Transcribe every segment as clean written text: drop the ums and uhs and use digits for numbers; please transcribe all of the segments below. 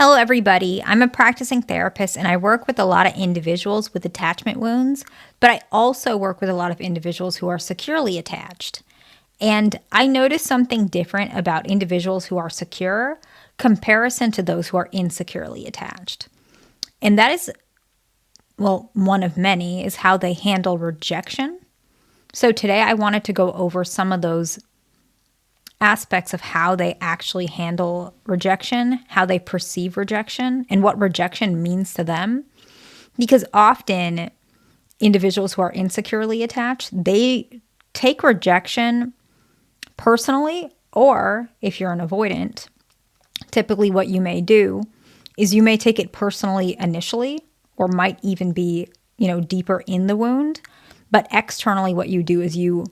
Hello, everybody. I'm a practicing therapist and I work with a lot of individuals with attachment wounds, but I also work with a lot of individuals who are securely attached. And I notice something different about individuals who are secure comparison to those who are insecurely attached. And that is, well, one of many is how they handle rejection. So today I wanted to go over some of those aspects of how they actually handle rejection, how they perceive rejection, and what rejection means to them. Because often individuals who are insecurely attached, they take rejection personally, or if you're an avoidant, typically what you may do is you may take it personally initially, or might even be, deeper in the wound. But externally, what you do is you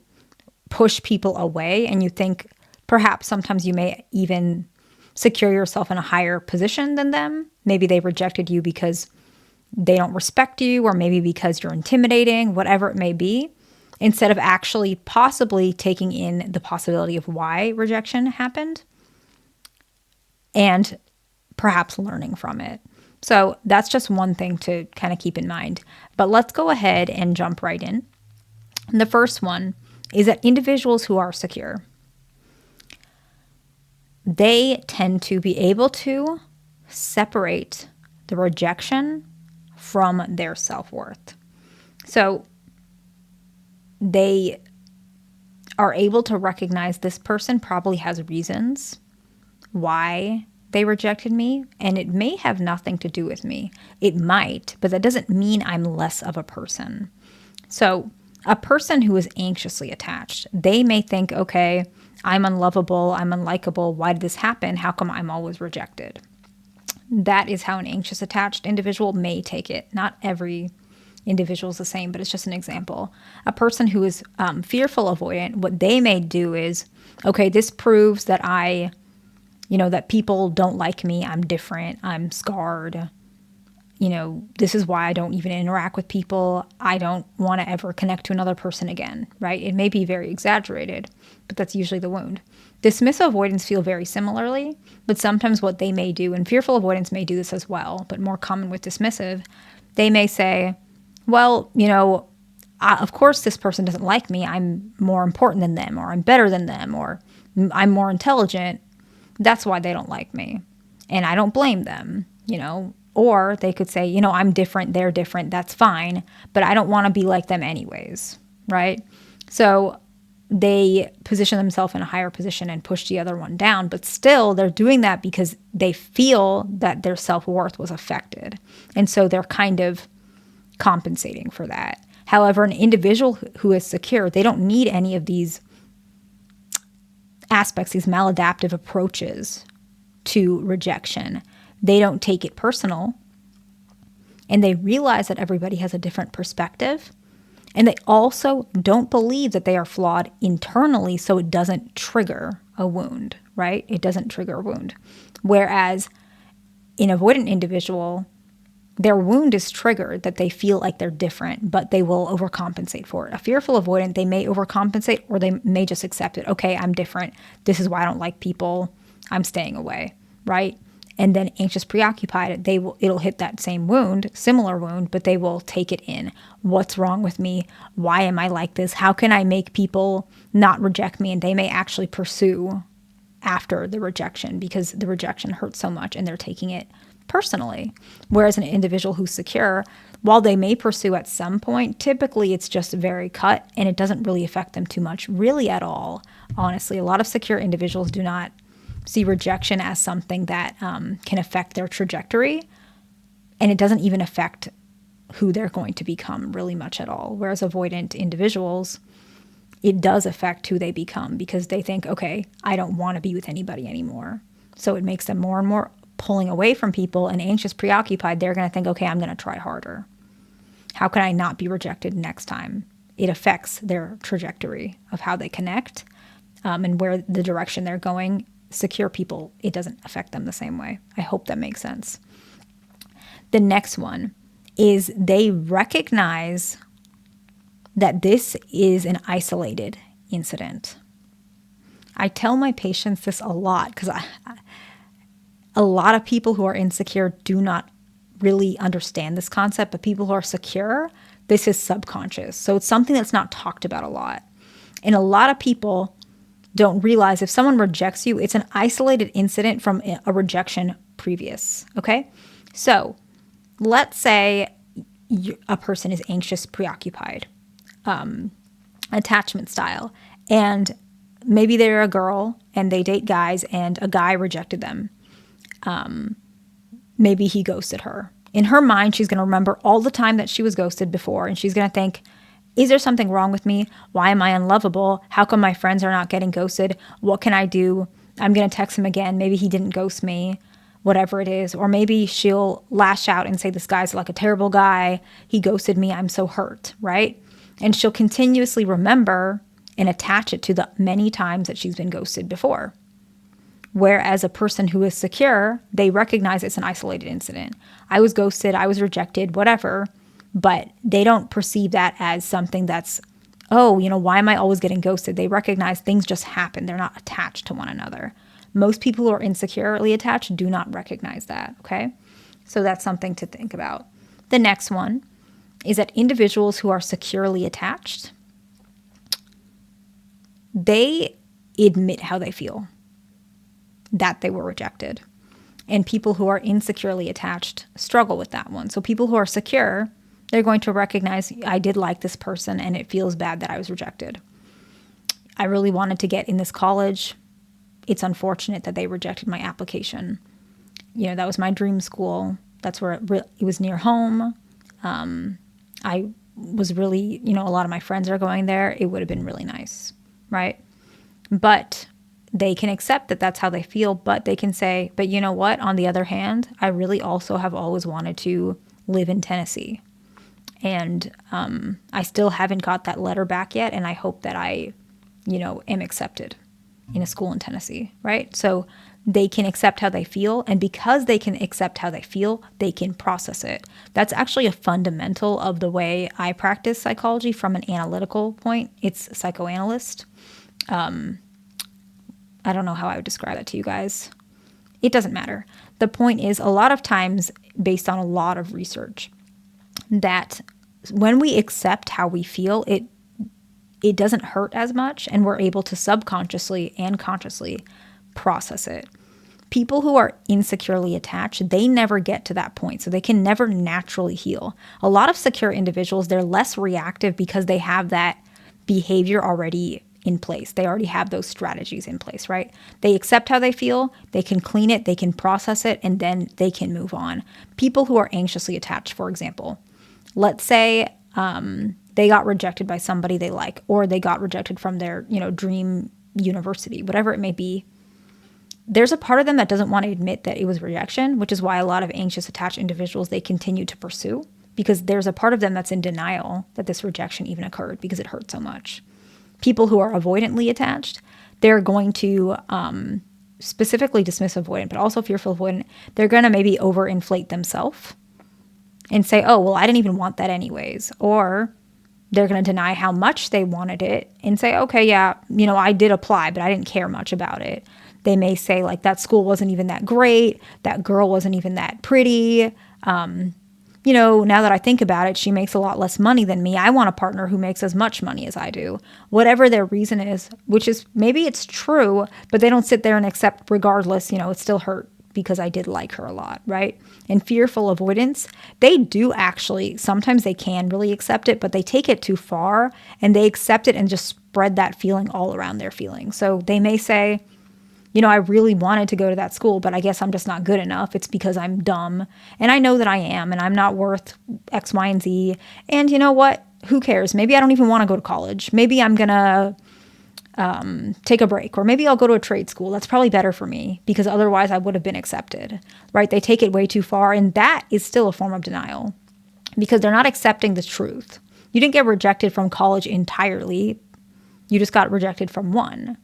push people away and you think, perhaps sometimes you may even secure yourself in a higher position than them. Maybe they rejected you because they don't respect you, or maybe because you're intimidating, whatever it may be, instead of actually possibly taking in the possibility of why rejection happened and perhaps learning from it. So that's just one thing to kind of keep in mind. But let's go ahead and jump right in. And the first one is that individuals who are secure, they tend to be able to separate the rejection from their self-worth. So they are able to recognize this person probably has reasons why they rejected me, and it may have nothing to do with me. It might, but that doesn't mean I'm less of a person. So a person who is anxiously attached, they may think, okay, I'm unlovable, I'm unlikable. Why did this happen? How come I'm always rejected? That is how an anxious attached individual may take it. Not every individual is the same, but it's just an example. A person who is fearful avoidant, what they may do is, okay, this proves that that people don't like me. I'm different. I'm scarred. This is why I don't even interact with people. I don't want to ever connect to another person again, right? It may be very exaggerated, but that's usually the wound. Dismissive avoidants feel very similarly, but sometimes what they may do, and fearful avoidants may do this as well, but more common with dismissive, they may say, well, of course this person doesn't like me. I'm more important than them, or I'm better than them, or I'm more intelligent. That's why they don't like me. And I don't blame them, Or they could say, I'm different, they're different, that's fine, but I don't want to be like them anyways, right? So they position themselves in a higher position and push the other one down, but still they're doing that because they feel that their self-worth was affected. And so they're kind of compensating for that. However, an individual who is secure, they don't need any of these aspects, these maladaptive approaches to rejection. They don't take it personal, and they realize that everybody has a different perspective, and they also don't believe that they are flawed internally, so it doesn't trigger a wound, right? It doesn't trigger a wound. Whereas an avoidant individual, their wound is triggered that they feel like they're different, but they will overcompensate for it. A fearful avoidant, they may overcompensate, or they may just accept it. Okay, I'm different. This is why I don't like people. I'm staying away, right? And then anxious preoccupied, it'll hit that same wound, similar wound, but they will take it in. What's wrong with me? Why am I like this? How can I make people not reject me? And they may actually pursue after the rejection because the rejection hurts so much and they're taking it personally. Whereas an individual who's secure, while they may pursue at some point, typically it's just very cut and it doesn't really affect them too much, really at all. Honestly, a lot of secure individuals do not see rejection as something that can affect their trajectory, and it doesn't even affect who they're going to become really much at all. Whereas avoidant individuals, it does affect who they become because they think, okay, I don't want to be with anybody anymore. So it makes them more and more pulling away from people, and anxious preoccupied, they're going to think, okay, I'm going to try harder. How can I not be rejected next time? It affects their trajectory of how they connect and where the direction they're going. Secure people, it doesn't affect them the same way. I hope that makes sense. The next one is they recognize that this is an isolated incident. I tell my patients this a lot because A lot of people who are insecure do not really understand this concept, but people who are secure, this is subconscious. So it's something that's not talked about a lot. And a lot of people don't realize if someone rejects you, it's an isolated incident from a rejection previous. Okay. So let's say a person is anxious, preoccupied, attachment style, and maybe they're a girl and they date guys and a guy rejected them. Maybe he ghosted her. In her mind, she's going to remember all the time that she was ghosted before, and she's going to think, is there something wrong with me? Why am I unlovable? How come my friends are not getting ghosted? What can I do? I'm going to text him again. Maybe he didn't ghost me, whatever it is. Or maybe she'll lash out and say, this guy's like a terrible guy. He ghosted me. I'm so hurt, right? And she'll continuously remember and attach it to the many times that she's been ghosted before. Whereas a person who is secure, they recognize it's an isolated incident. I was ghosted, I was rejected, whatever, but they don't perceive that as something that's, oh, why am I always getting ghosted? They recognize things just happen. They're not attached to one another. Most people who are insecurely attached do not recognize that, okay? So that's something to think about. The next one is that individuals who are securely attached, they admit how they feel, that they were rejected. And people who are insecurely attached struggle with that one. So people who are secure, they're going to recognize, I did like this person and it feels bad that I was rejected. I really wanted to get in this college. It's unfortunate that they rejected my application. That was my dream school. That's where it was near home. I was really, a lot of my friends are going there. It would have been really nice, right? But they can accept that that's how they feel, but they can say, but you know what? On the other hand, I really also have always wanted to live in Tennessee. And I still haven't got that letter back yet. And I hope that I, am accepted in a school in Tennessee, right? So they can accept how they feel. And because they can accept how they feel, they can process it. That's actually a fundamental of the way I practice psychology from an analytical point. It's psychoanalyst. I don't know how I would describe that to you guys. It doesn't matter. The point is, a lot of times, based on a lot of research, that when we accept how we feel, it doesn't hurt as much, and we're able to subconsciously and consciously process it. People who are insecurely attached, they never get to that point, so they can never naturally heal. A lot of secure individuals, they're less reactive because they have that behavior already in place. They already have those strategies in place, right? They accept how they feel, they can clean it, they can process it, and then they can move on. People who are anxiously attached, for example, let's say they got rejected by somebody they like, or they got rejected from their, dream university, whatever it may be. There's a part of them that doesn't want to admit that it was rejection, which is why a lot of anxious attached individuals, they continue to pursue, because there's a part of them that's in denial that this rejection even occurred because it hurt so much. People who are avoidantly attached, they're going to specifically dismiss avoidant, but also fearful avoidant. They're going to maybe overinflate themselves and say, oh, well, I didn't even want that anyways. Or they're going to deny how much they wanted it and say, okay, yeah, I did apply, but I didn't care much about it. They may say, like, that school wasn't even that great. That girl wasn't even that pretty. Now that I think about it, she makes a lot less money than me. I want a partner who makes as much money as I do. Whatever their reason is, which is maybe it's true, but they don't sit there and accept regardless, it still hurt because I did like her a lot, right? And fearful avoidance, they do actually, sometimes they can really accept it, but they take it too far and they accept it and just spread that feeling all around their feelings. So they may say, I really wanted to go to that school, but I guess I'm just not good enough. It's because I'm dumb. And I know that I am, and I'm not worth X, Y, and Z. And you know what? Who cares? Maybe I don't even want to go to college. Maybe I'm going to take a break, or maybe I'll go to a trade school. That's probably better for me because otherwise I would have been accepted, right? They take it way too far, and that is still a form of denial because they're not accepting the truth. You didn't get rejected from college entirely. You just got rejected from one.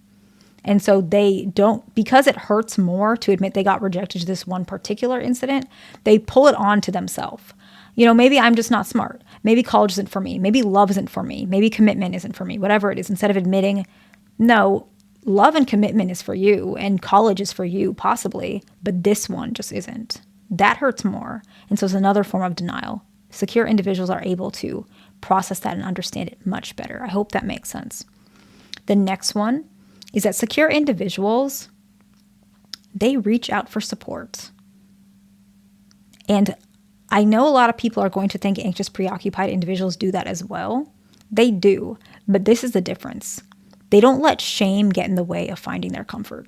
And so they don't, because it hurts more to admit they got rejected to this one particular incident, they pull it on to themselves. Maybe I'm just not smart. Maybe college isn't for me. Maybe love isn't for me. Maybe commitment isn't for me, whatever it is. Instead of admitting, no, love and commitment is for you, and college is for you, possibly, but this one just isn't. That hurts more. And so it's another form of denial. Secure individuals are able to process that and understand it much better. I hope that makes sense. The next one is that secure individuals, they reach out for support. And I know a lot of people are going to think anxious, preoccupied individuals do that as well. They do, but this is the difference. They don't let shame get in the way of finding their comfort.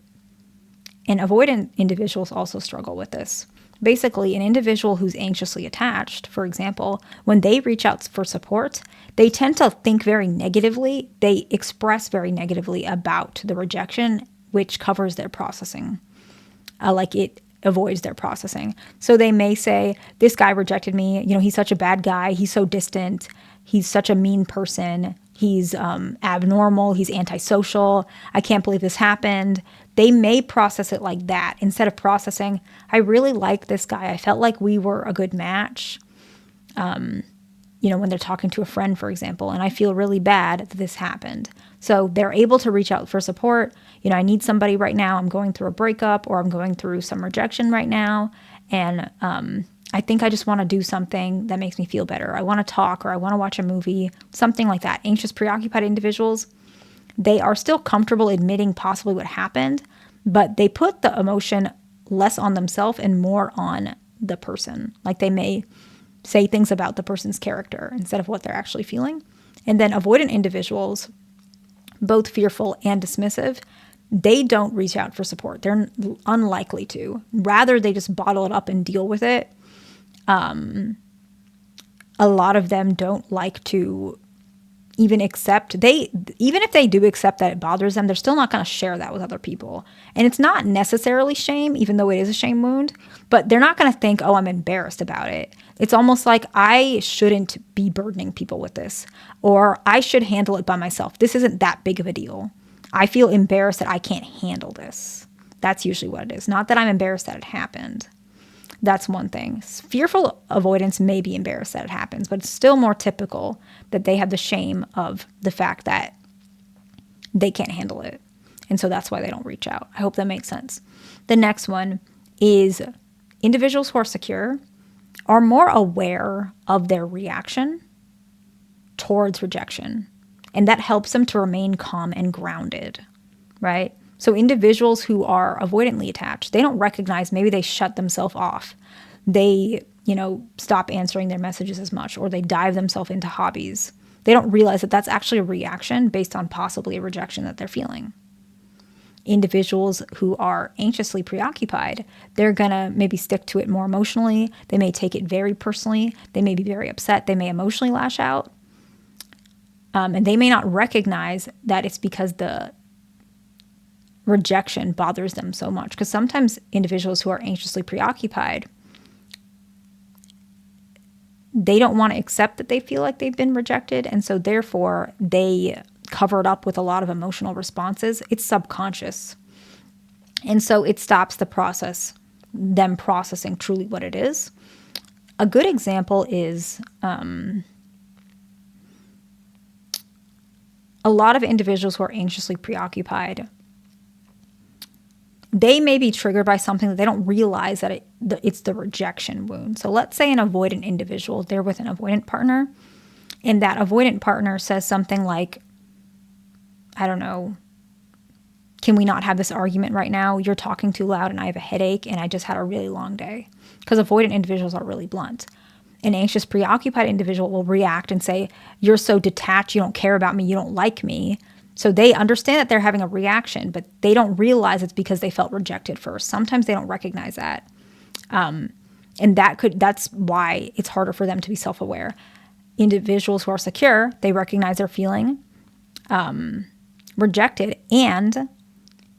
And avoidant individuals also struggle with this. Basically, an individual who's anxiously attached, for example, when they reach out for support, they tend to think very negatively. They express very negatively about the rejection, which covers their processing. It avoids their processing. So they may say, this guy rejected me. He's such a bad guy. He's so distant. He's such a mean person. He's abnormal. He's antisocial. I can't believe this happened. They may process it like that instead of processing, I really like this guy. I felt like we were a good match. When they're talking to a friend, for example, and I feel really bad that this happened. So they're able to reach out for support. I need somebody right now. I'm going through a breakup, or I'm going through some rejection right now. And I think I just want to do something that makes me feel better. I want to talk, or I want to watch a movie, something like that. Anxious, preoccupied individuals, they are still comfortable admitting possibly what happened, but they put the emotion less on themselves and more on the person. Like they may say things about the person's character instead of what they're actually feeling. And then avoidant individuals, both fearful and dismissive, they don't reach out for support. They're unlikely to. Rather, they just bottle it up and deal with it. A lot of them don't like to even even if they do accept that it bothers them, they're still not going to share that with other people. And it's not necessarily shame, even though it is a shame wound, but they're not going to think, oh, I'm embarrassed about it. It's almost like I shouldn't be burdening people with this, or I should handle it by myself. This isn't that big of a deal. I feel embarrassed that I can't handle this. That's usually what it is. Not that I'm embarrassed that it happened. That's one thing. Fearful avoidance may be embarrassed that it happens, but it's still more typical that they have the shame of the fact that they can't handle it. And so that's why they don't reach out. I hope that makes sense. The next one is individuals who are secure are more aware of their reaction towards rejection. And that helps them to remain calm and grounded, right? So individuals who are avoidantly attached, they don't recognize, maybe they shut themselves off. They, stop answering their messages as much, or they dive themselves into hobbies. They don't realize that that's actually a reaction based on possibly a rejection that they're feeling. Individuals who are anxiously preoccupied, they're going to maybe stick to it more emotionally. They may take it very personally. They may be very upset. They may emotionally lash out. And they may not recognize that it's because the rejection bothers them so much. Because sometimes individuals who are anxiously preoccupied, they don't want to accept that they feel like they've been rejected. And so therefore, they cover it up with a lot of emotional responses. It's subconscious. And so it stops the process, them processing truly what it is. A good example is a lot of individuals who are anxiously preoccupied, they may be triggered by something that they don't realize that it's the rejection wound. So let's say an avoidant individual, they're with an avoidant partner, and that avoidant partner says something like, I don't know, can we not have this argument right now? You're talking too loud and I have a headache and I just had a really long day. Because avoidant individuals are really blunt. An anxious, preoccupied individual will react and say, you're so detached, you don't care about me, you don't like me. So they understand that they're having a reaction, but they don't realize it's because they felt rejected first. Sometimes they don't recognize that. And that's why it's harder for them to be self-aware. Individuals who are secure, they recognize they're feeling rejected, and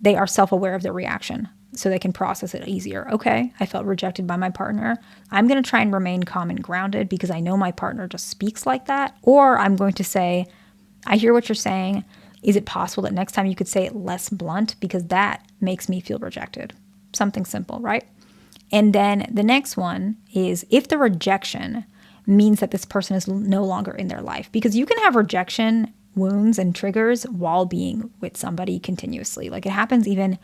they are self-aware of their reaction. So they can process it easier. Okay, I felt rejected by my partner. I'm going to try and remain calm and grounded because I know my partner just speaks like that. Or I'm going to say, I hear what you're saying. Is it possible that next time you could say it less blunt, because that makes me feel rejected? Something simple, right? And then the next one is if the rejection means that this person is no longer in their life, because you can have rejection wounds and triggers while being with somebody continuously. Like it happens even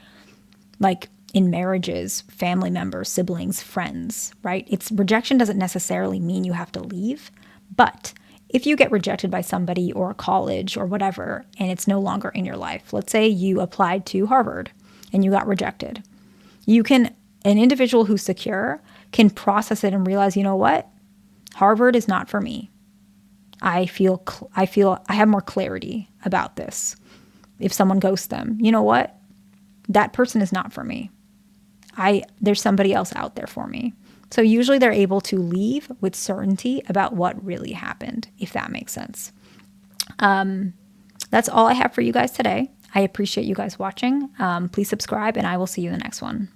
like in marriages, family members, siblings, friends, right? Rejection doesn't necessarily mean you have to leave, but if you get rejected by somebody or a college or whatever, and it's no longer in your life, let's say you applied to Harvard and you got rejected, an individual who's secure can process it and realize, you know what? Harvard is not for me. I feel I have more clarity about this. If someone ghosts them, you know what? That person is not for me. There's somebody else out there for me. So usually they're able to leave with certainty about what really happened, if that makes sense. That's all I have for you guys today. I appreciate you guys watching. Please subscribe, and I will see you in the next one.